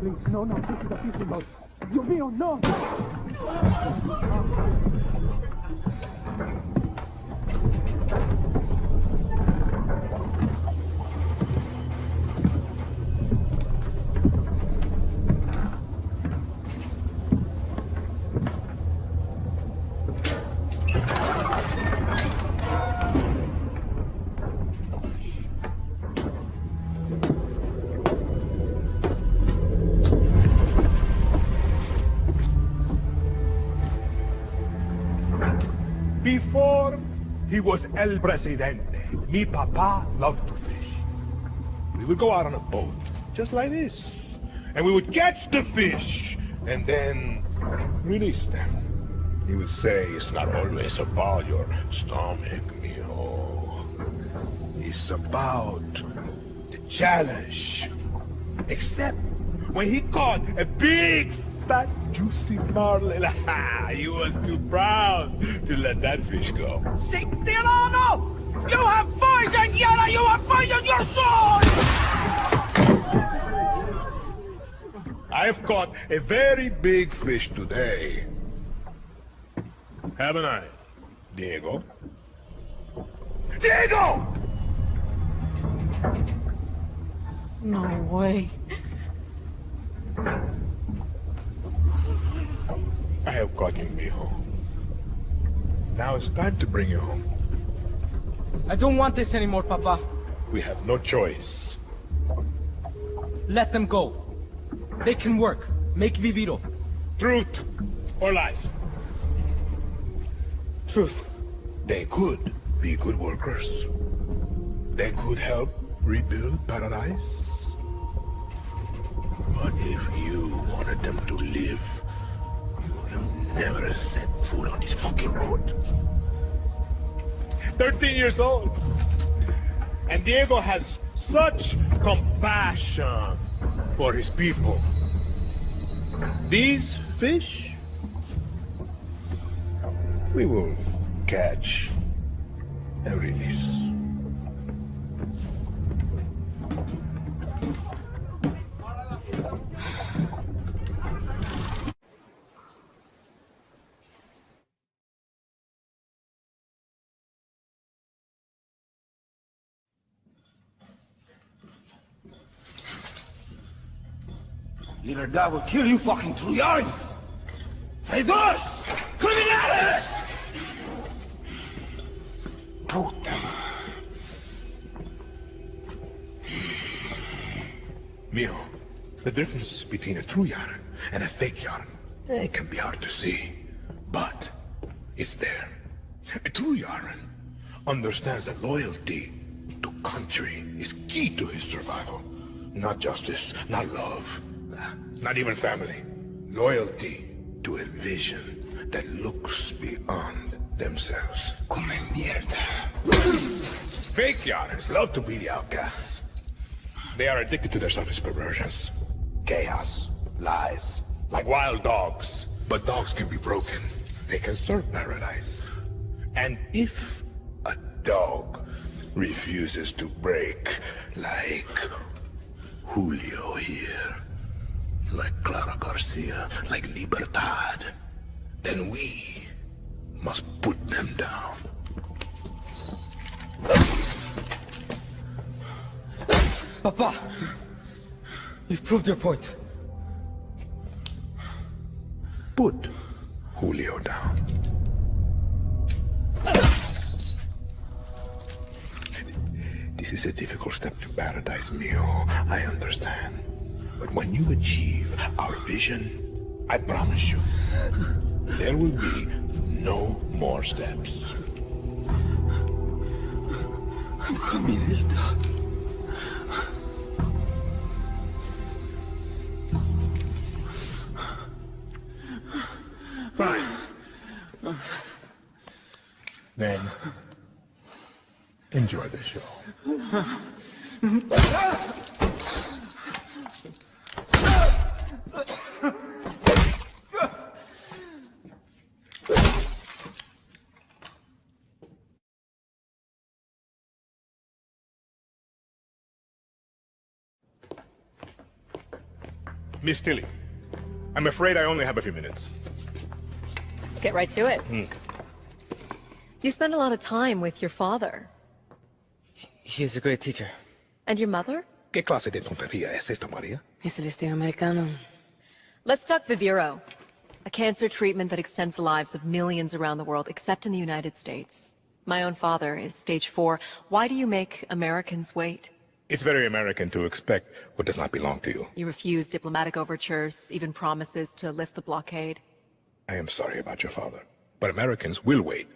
please. No, no, this is a fishing boat. Dios mío, no! Before he was El Presidente, mi papa loved to fish. We would go out on a boat, just like this, and we would catch the fish, and then release them. He would say, it's not always about your stomach, mijo. It's about the challenge. Except when he caught a big, fat, juicy marlin, he was too proud to let that fish go. Sic tirano! You have poisoned Yara! You have poisoned your soul! I have caught a very big fish today. Haven't I, Diego? Diego! No way. I have caught you, mijo. Now it's time to bring you home. I don't want this anymore, Papa. We have no choice. Let them go. They can work. Make Viviro. Truth or lies? Truth. They could be good workers. They could help rebuild paradise. But if you wanted them to live, you would have never set foot on this fucking road. 13 years old. And Diego has such compassion for his people. These fish, we will catch and release. Libertad will kill you fucking Trujans! Traidores! Criminales! Puta. Mijo, the difference between a true yarn and a fake yarn, it can be hard to see, but it's there. A true yarn understands that loyalty to country is key to his survival. Not justice, not love, not even family. Loyalty to a vision that looks beyond themselves. Come mierda. Fake yarns love to be the outcasts. They are addicted to their selfish perversions. Chaos, lies, like wild dogs. But dogs can be broken. They can serve paradise. And if a dog refuses to break, like Julio here, like Clara Garcia, like Libertad, then we must put them down. Papa! You've proved your point. Put Julio down. This is a difficult step to paradise, mijo. I understand. But when you achieve our vision, I promise you, there will be no more steps. I'm coming, Lita. Fine. Then, enjoy the show. Miss Tilly, I'm afraid I only have a few minutes. Let's get right to it. You spend a lot of time with your father. He is a great teacher. And your mother? ¿Qué clase de tontería es esta, María? Es el estilo americano. Let's talk Viviro, a cancer treatment that extends the lives of millions around the world, except in the United States. My own father is stage 4. Why do you make Americans wait? It's very American to expect what does not belong to you. You refuse diplomatic overtures, even promises to lift the blockade. I am sorry about your father, but Americans will wait,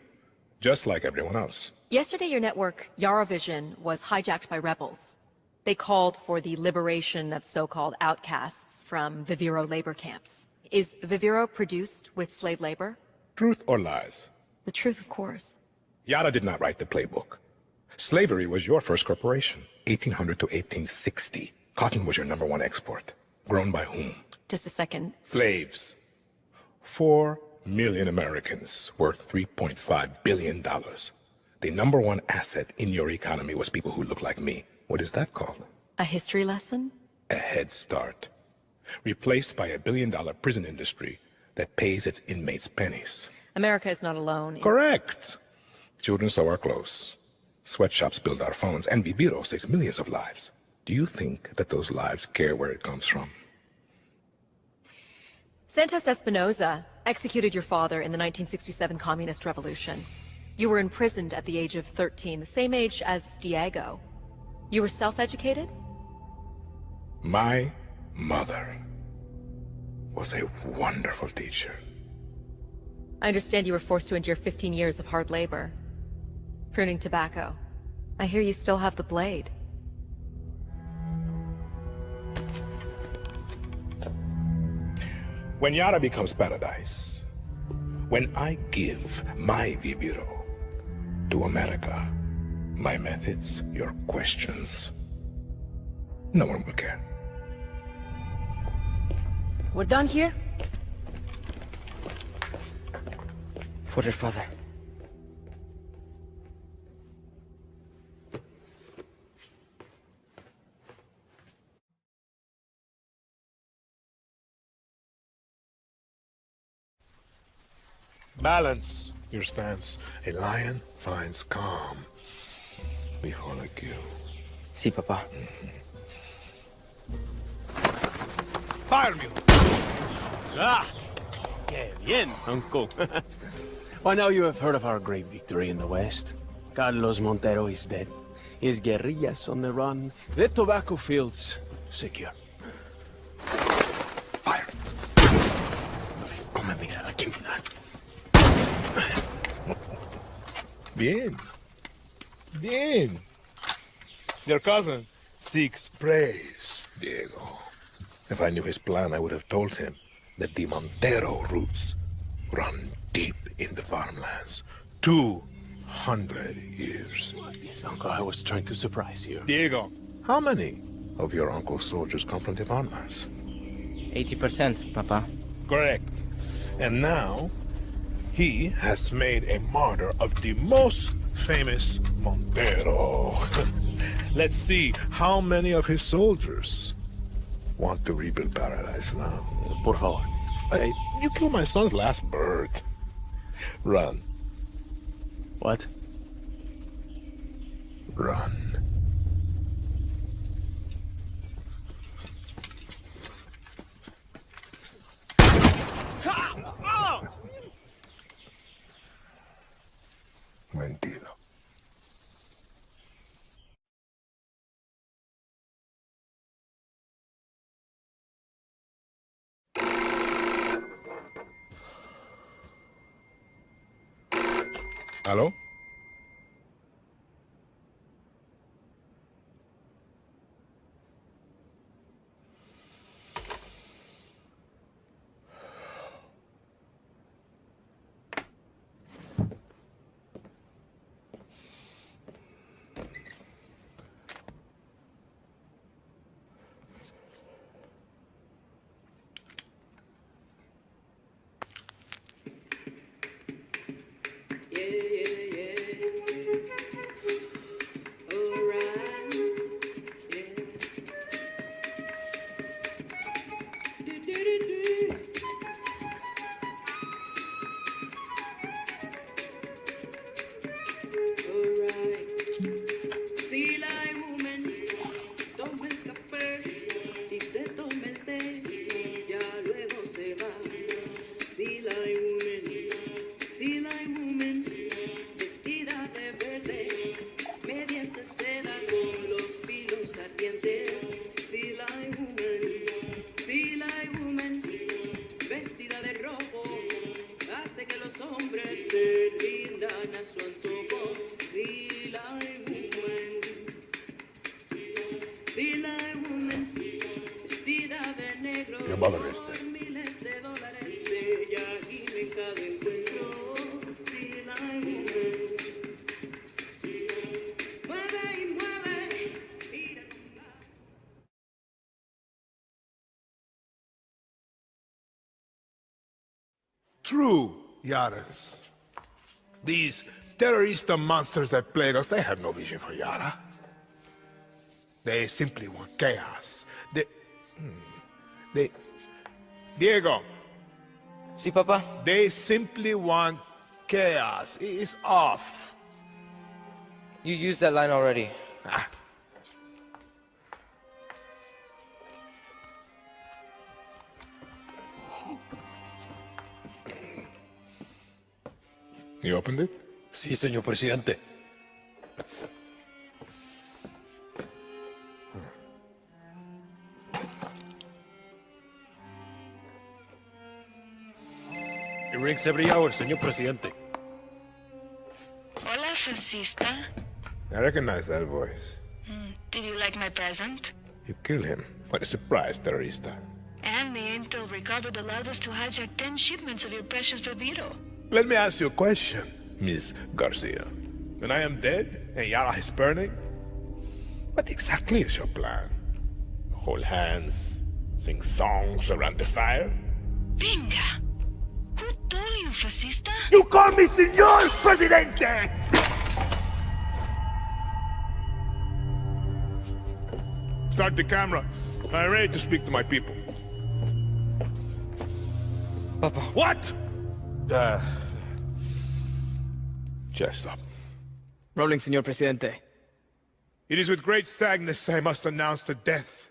just like everyone else. Yesterday, your network, Yarovision, was hijacked by rebels. They called for the liberation of so-called outcasts from Viviro labor camps. Is Viviro produced with slave labor? Truth or lies? The truth, of course. Yara did not write the playbook. Slavery was your first corporation, 1800 to 1860. Cotton was your #1 export. Grown by whom? Just a second. Slaves. 4 million Americans worth $3.5 billion. The #1 asset in your economy was people who look like me. What is that called? A history lesson? A head start. Replaced by a billion-dollar prison industry that pays its inmates pennies. America is not alone. Correct. Children sew our clothes. Sweatshops build our phones. And Viviro saves millions of lives. Do you think that those lives care where it comes from? Santos Espinosa executed your father in the 1967 Communist Revolution. You were imprisoned at the age of 13, the same age as Diego. You were self-educated? My mother was a wonderful teacher. I understand you were forced to endure 15 years of hard labor. Pruning tobacco. I hear you still have the blade. When Yara becomes paradise, when I give my Viviro to America, my methods, your questions, no one will care. We're done here? For your father. Balance your stance. A lion finds calm before the kill. Sí, papá. Fire me! Ah! Que bien, uncle. By now you have heard of our great victory in the West. Carlos Montero is dead. His guerrillas on the run. The tobacco fields secure. Fire! Come mira, give me that. Bien. Bien. Your cousin seeks praise, Diego. If I knew his plan, I would have told him that the Montero roots run deep in the farmlands. 200 years. Yes, uncle, I was trying to surprise you. Diego, how many of your uncle's soldiers come from the farmlands? 80%, papá. Correct. And now, he has made a martyr of the most famous Montero. Let's see how many of his soldiers want to rebuild paradise now. Por favor. You killed my son's last bird. Run. What? Run. Mentira. ¿Aló? brother is dead. True, Yaras. These terrorist monsters that plague us, they have no vision for Yara. They simply want chaos. Diego. Sí, papá. They simply want chaos. It's off. You used that line already. Ah. You opened it? Sí, señor presidente. It rings every hour, señor presidente. Hola, fascista. I recognize that voice. Did you like my present? You killed him. What a surprise, terrorista. And the intel recovered allowed us to hijack 10 shipments of your precious Viviro. Let me ask you a question, Miss Garcia. When I am dead and Yara is burning, what exactly is your plan? Hold hands, sing songs around the fire? Binga! Who told you, fascista? You call me Señor Presidente! Start the camera. I'm ready to speak to my people. Papa. What? Just stop. Rolling, señor presidente. It is with great sadness I must announce the death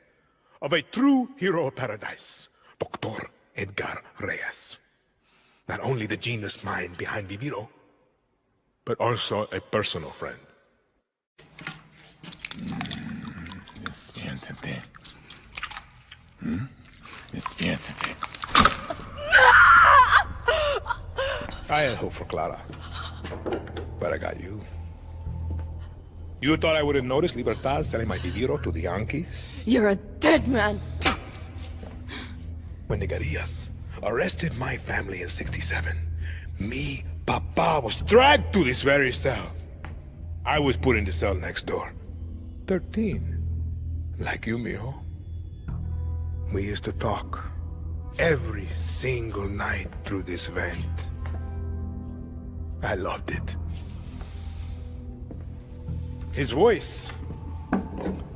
of a true hero of paradise, Dr. Edgar Reyes. Not only the genius mind behind Viviro, but also a personal friend. Despiértate. Despiértate. I had hope for Clara, but I got you. You thought I would have noticed Libertad selling my Viviro to the Yankees? You're a dead man. When the guerrillas arrested my family in '67, me, Papa, was dragged to this very cell. I was put in the cell next door. 13. Like you, mijo. We used to talk every single night through this vent. I loved it. His voice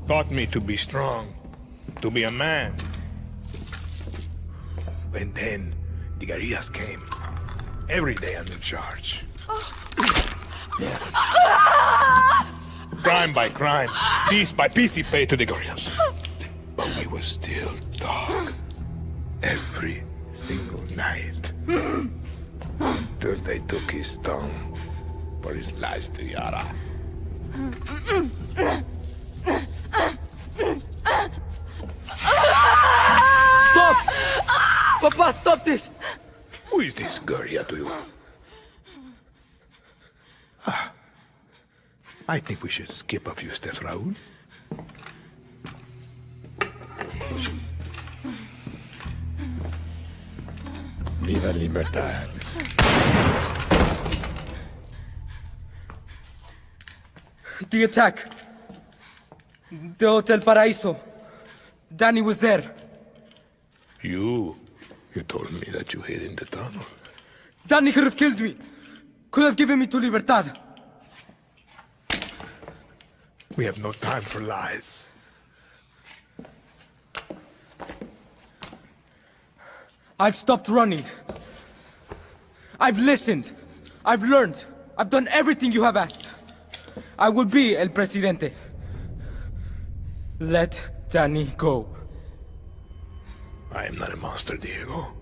taught me to be strong, to be a man. And then the guerrillas came. Every day I'm in charge. Death. Crime by crime, piece by piece he paid to the guerrillas. But we would still talk every single night. Till they took his tongue for his lies to Yara. Stop! Papa, stop this! Who is this guerrilla to you? I think we should skip a few steps, Raúl. Viva Libertad. The attack. The Hotel Paraíso. Danny was there. You told me that you hid in the tunnel. Danny could have killed me. Could have given me to Libertad. We have no time for lies. I've stopped running. I've listened. I've learned. I've done everything you have asked. I will be El Presidente. Let Danny go. I am not a monster, Diego.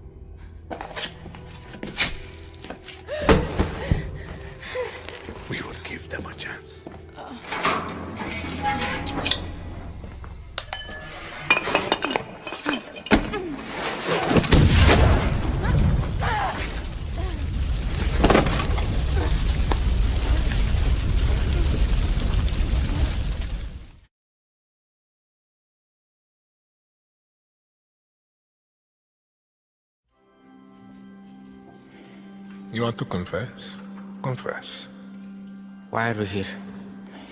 We will give them a chance. You want to confess? Confess. Why are we here?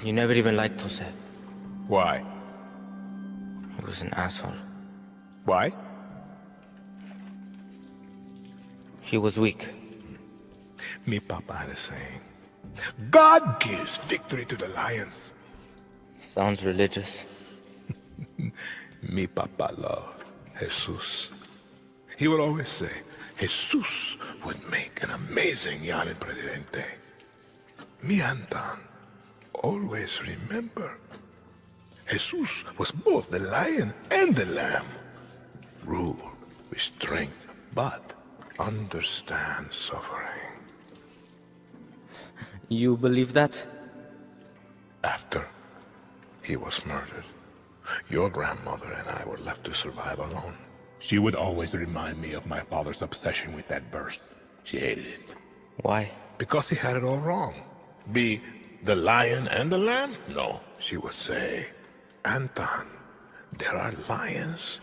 You never even liked Jose. Why? He was an asshole. Why? He was weak. Mi papa had a saying. God gives victory to the lions. Sounds religious. Mi papa loved Jesus. He would always say, Jesus would make an amazing young presidente. Mi Antón always remember, Jesus was both the lion and the lamb. Rule with strength, but understand suffering. You believe that? After he was murdered, your grandmother and I were left to survive alone. She would always remind me of my father's obsession with that verse. She hated it. Why? Because he had it all wrong. Be the lion and the lamb? No, she would say, Antón, there are lions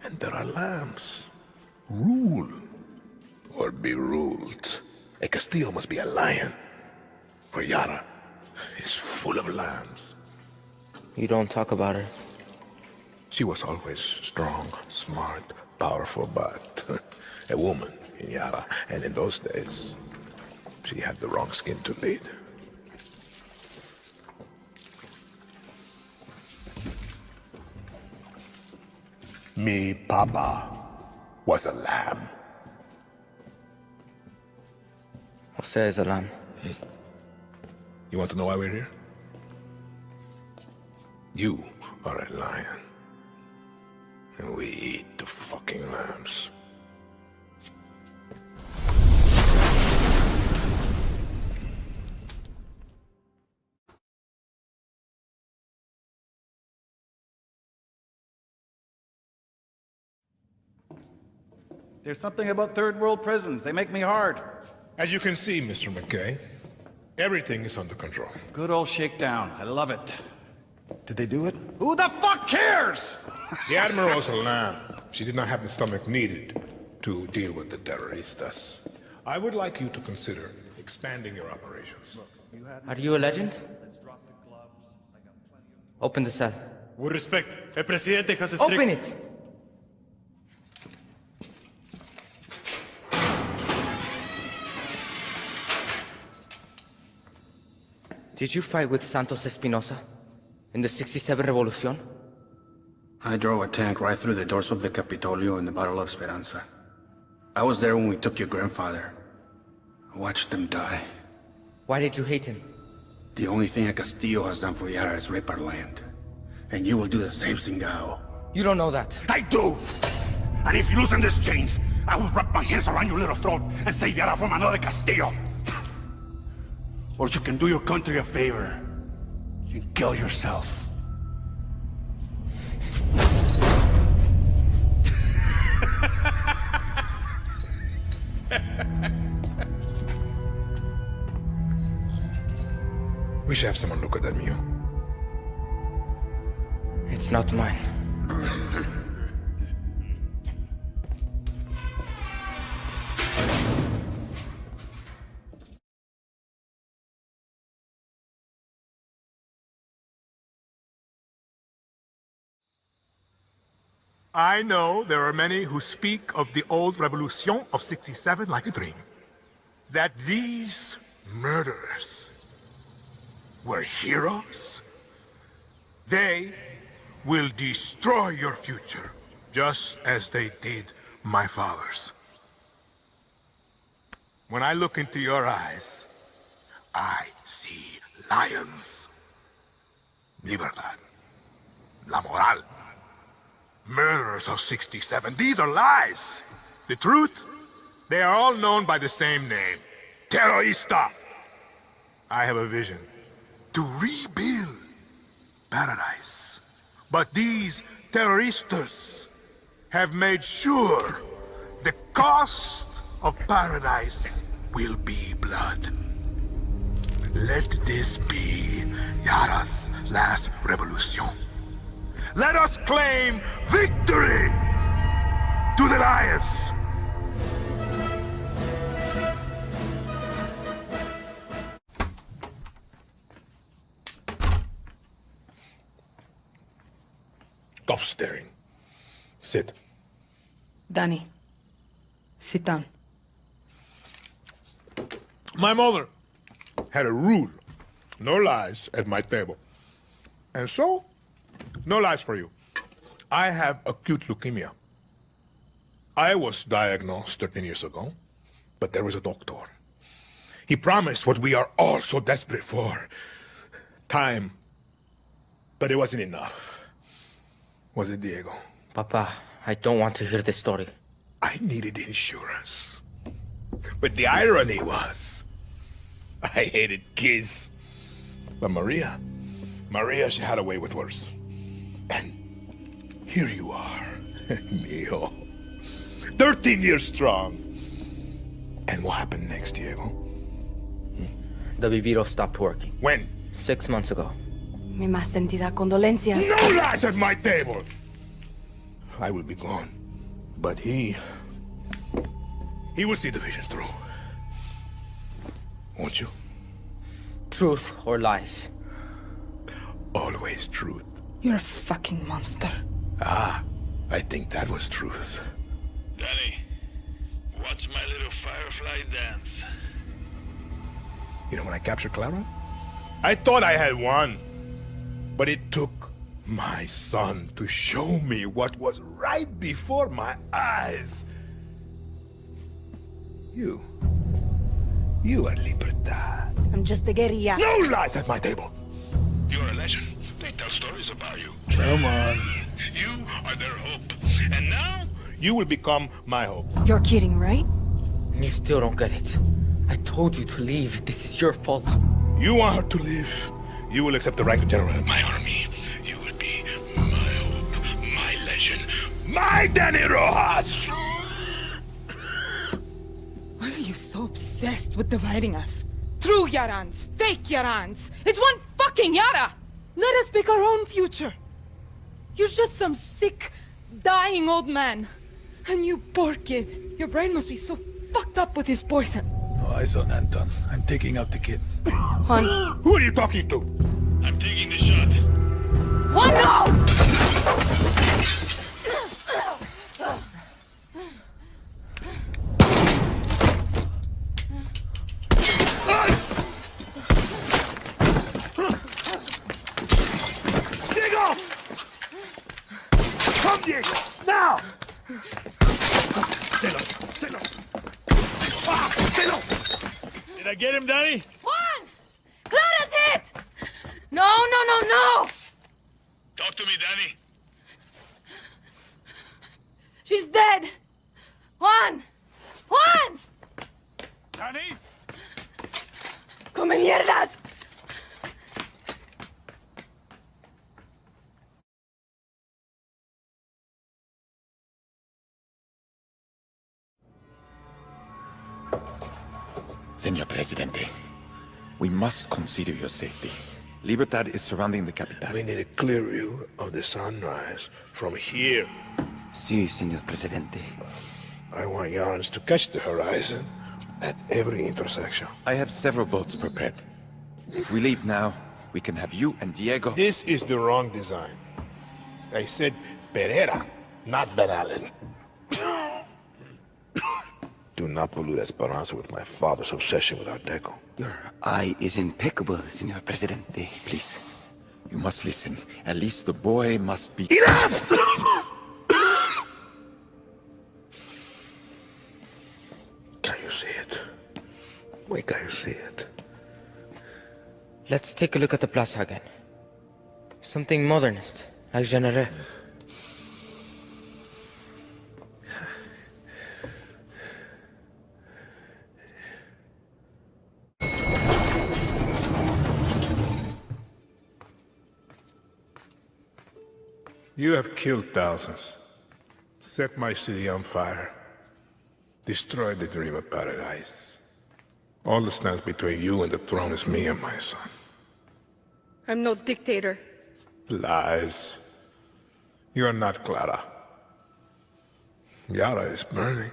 and there are lambs. Rule or be ruled. A Castillo must be a lion, for Yara is full of lambs. You don't talk about her. She was always strong, smart, powerful, but a woman in Yara. And in those days, she had the wrong skin to lead. Mi papa was a lamb. Jose is a lamb. You want to know why we're here? You are a lion. And we eat the fucking lambs. There's something about third world prisons. They make me hard. As you can see, Mr. McKay, everything is under control. Good old shakedown. I love it. Did they do it? Who the fuck cares? The Admiral was a lamb. She did not have the stomach needed to deal with the terroristas. I would like you to consider expanding your operations. Are you a legend? Open the cell. With respect, el presidente has Open it! Did you fight with Santos Espinosa in the 67 Revolution? I drove a tank right through the doors of the Capitolio in the Battle of Esperanza. I was there when we took your grandfather. I watched him die. Why did you hate him? The only thing a Castillo has done for Yara is rape our land. And you will do the same, Singao. You don't know that. I do! And if you loosen these chains, I will wrap my hands around your little throat and save Yara from another Castillo! Or you can do your country a favor and kill yourself. We should have someone look at that mule. It's not mine. I know there are many who speak of the old revolution of 67 like a dream. That these murderers were heroes. They will destroy your future, just as they did my father's. When I look into your eyes, I see lions. Libertad. La moral. Murderers of 67. These are lies. The truth? They are all known by the same name. Terrorista. I have a vision. To rebuild paradise. But these terroristas have made sure the cost of paradise will be blood. Let this be Yara's last revolution. Let us claim victory to the lions! Enough staring. Sit. Danny, sit down. My mother had a rule. No lies at my table. And so, no lies for you. I have acute leukemia. I was diagnosed 13 years ago, but there was a doctor. He promised what we are all so desperate for. Time. But it wasn't enough. Was it, Diego? Papa, I don't want to hear this story. I needed insurance. But the irony was, I hated kids. But Maria, she had a way with worse. And here you are, Mio. 13 years strong. And what happened next, Diego? The Viviro stopped working. When? 6 months ago. Mi más sentida condolencias. No lies at my table! I will be gone. But he will see the vision through. Won't you? Truth or lies? Always truth. You're a fucking monster. Ah, I think that was truth. Danny, watch my little firefly dance. You know, when I captured Clara, I thought I had won. But it took my son to show me what was right before my eyes. You are Libertad. I'm just a guerrilla. No lies at my table. You're a legend. They tell stories about you. Come on. You are their hope. And now, You will become my hope. You're kidding, right? You still don't get it. I told you to leave. This is your fault. You want her to live. You will accept the rank of general. my army, you will be my hope, my legend. My Danny Rojas! Why are you so obsessed with dividing us? True Yarans, fake Yarans. It's one fucking Yara! Let us pick our own future. You're just some sick, dying old man. And you poor kid. Your brain must be so fucked up with his poison. No eyes on Anton. I'm taking out the kid. Juan. Who are you talking to? I'm taking the shot. Juan, no! Diego! Come, Diego! Now! Stay low. Did I get him, Danny? Juan! Clara's hit! No! Talk to me, Danny. She's dead! Juan! Danny? ¡Come mierdas! Señor Presidente, we must consider your safety. Libertad is surrounding the capital. We need a clear view of the sunrise from here. Sí, señor Presidente. I want yarns to catch the horizon at every intersection. I have several boats prepared. If we leave now, we can have you and Diego... This is the wrong design. I said Pereira, not Van Allen. Do not pollute Esperanza with my father's obsession with Art Deco. Your eye is impeccable, señor Presidente. Please, you must listen. At least the boy must be... Enough! Can you see it? Where can you see it? Let's take a look at the plaza again. Something modernist, like Genere. You have killed thousands, set my city on fire, destroyed the dream of paradise. All that stands between you and the throne is me and my son. I'm no dictator. Lies. You are not Clara. Yara is burning,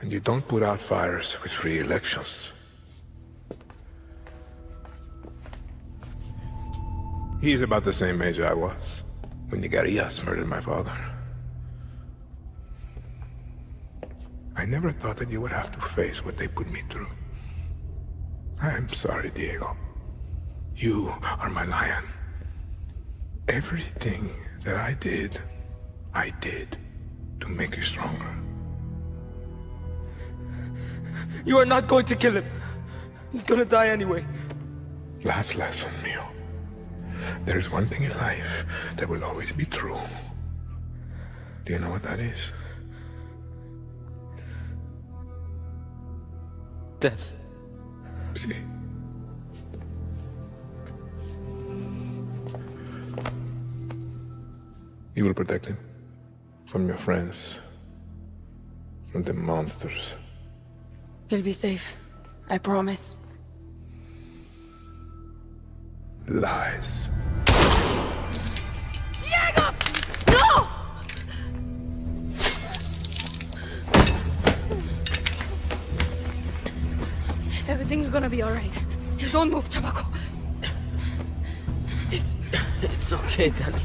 and you don't put out fires with free elections. He's about the same age I was. when the guerrillas murdered my father. I never thought that you would have to face what they put me through. I'm sorry, Diego. You are my lion. Everything that I did to make you stronger. You are not going to kill him. He's gonna die anyway. Last lesson, Mio. There is one thing in life that will always be true. Do you know what that is? Death. See? You will protect him from your friends, from the monsters. He'll be safe. I promise. Lies. Diego! No! Everything's gonna be alright. Don't move, Chamaco. It's okay, Danny.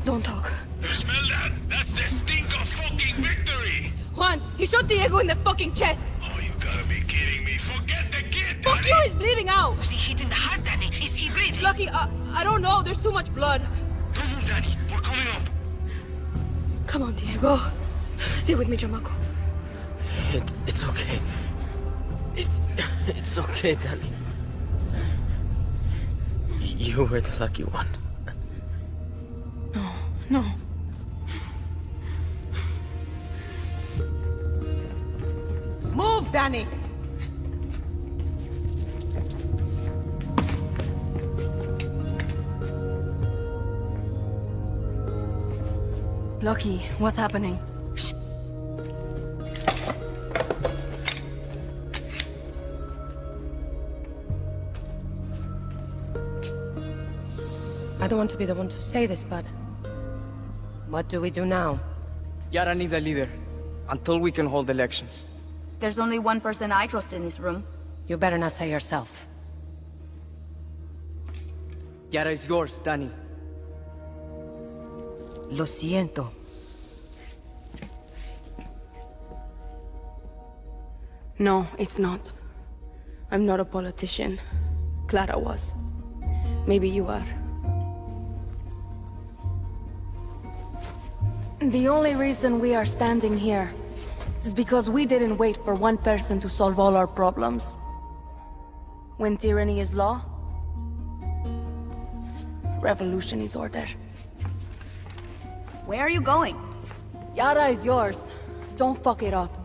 Don't talk. You smell that? That's the stink of fucking victory! Juan, he shot Diego in the fucking chest! Oh, you gotta be kidding me. Forget the kid, Fuck Danny. you, he's bleeding out! Was he hit in the heart, Danny? Is he breathing? Lucky, I don't know, there's too much blood. Don't move, Danny. We're coming up. Come on, Diego. Stay with me, Chamaco. It's okay. It's okay, Danny. You were the lucky one. No. Move, Danny! Lucky, what's happening? Shh. I don't want to be the one to say this, but... what do we do now? Yara needs a leader, until we can hold elections. There's only one person I trust in this room. You better not say yourself. Yara is yours, Danny. Lo siento. No, it's not. I'm not a politician. Clara was. Maybe you are. The only reason we are standing here is because we didn't wait for one person to solve all our problems. When tyranny is law, revolution is order. Where are you going? Yara is yours. Don't fuck it up.